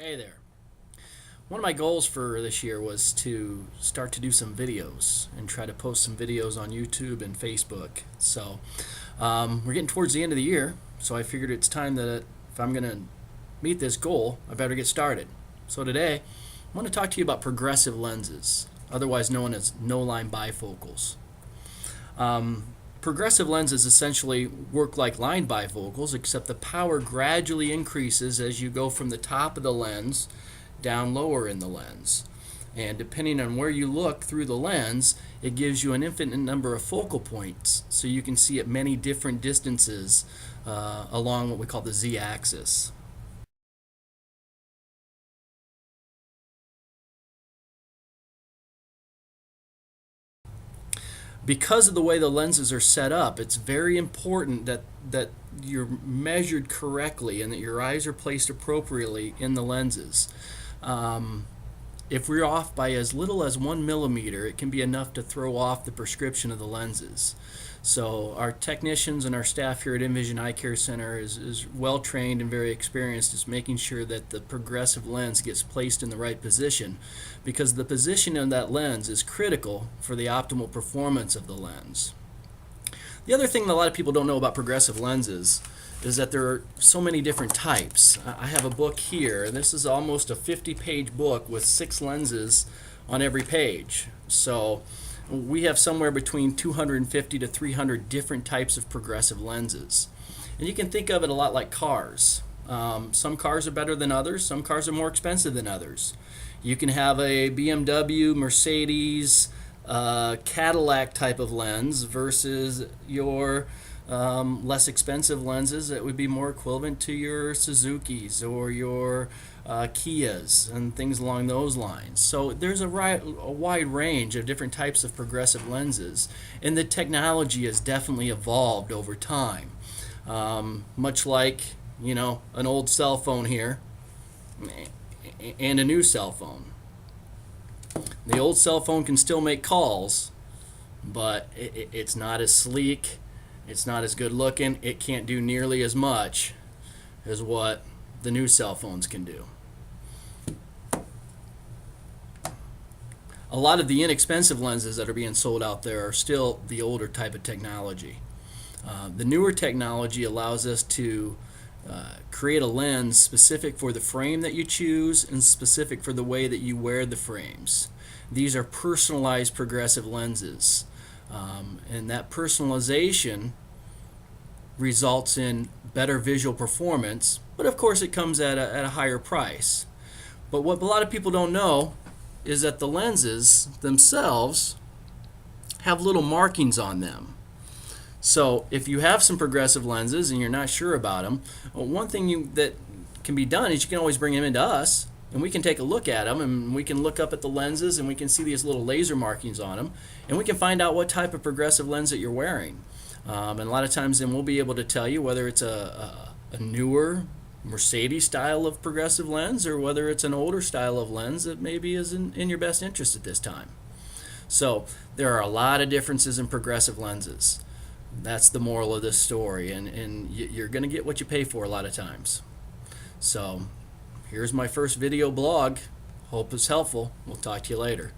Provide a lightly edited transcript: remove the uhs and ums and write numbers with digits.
Hey there. One of my goals for this year was to start to do some videos and try to post some videos on YouTube and Facebook. We're getting towards the end of the year, so I figured it's time that if I'm going to meet this goal, I better get started. So today, I want to talk to you about progressive lenses, otherwise known as no-line bifocals. Progressive lenses essentially work like line bifocals, except the power gradually increases as you go from the top of the lens down lower in the lens. And depending on where you look through the lens, it gives you an infinite number of focal points, so you can see at many different distances along what we call the z-axis. Because of the way the lenses are set up, it's very important that you're measured correctly and that your eyes are placed appropriately in the lenses. If we're off by as little as 1 millimeter, it can be enough to throw off the prescription of the lenses. So our technicians and our staff here at Envision Eye Care Center is well trained and very experienced is making sure that the progressive lens gets placed in the right position, because the position of that lens is critical for the optimal performance of the lens. The other thing that a lot of people don't know about progressive lenses is that there are so many different types. I have a book here, and this is almost a 50-page book with 6 lenses on every page. So we have somewhere between 250 to 300 different types of progressive lenses. And you can think of it a lot like cars. Some cars are better than others. Some cars are more expensive than others. You can have a BMW, Mercedes, Cadillac type of lens versus your less expensive lenses that would be more equivalent to your Suzukis or your Kias and things along those lines. So there's a wide range of different types of progressive lenses, and the technology has definitely evolved over time. Much like, an old cell phone here and a new cell phone. The old cell phone can still make calls, but it's not as sleek, it's not as good looking, it can't do nearly as much as what the new cell phones can do. A lot of the inexpensive lenses that are being sold out there are still the older type of technology. The newer technology allows us to create a lens specific for the frame that you choose and specific for the way that you wear the frames. These are personalized progressive lenses, and that personalization results in better visual performance, but of course it comes at a higher price. But what a lot of people don't know is that the lenses themselves have little markings on them. So if you have some progressive lenses and you're not sure about them, one thing that can be done is you can always bring them into us and we can take a look at them, and we can look up at the lenses and we can see these little laser markings on them, and we can find out what type of progressive lens that you're wearing. And a lot of times then we'll be able to tell you whether it's a newer Mercedes style of progressive lens or whether it's an older style of lens that maybe is in your best interest at this time. So there are a lot of differences in progressive lenses. That's the moral of this story, and you're going to get what you pay for a lot of times. So here's my first video blog. Hope it's helpful. We'll talk to you later.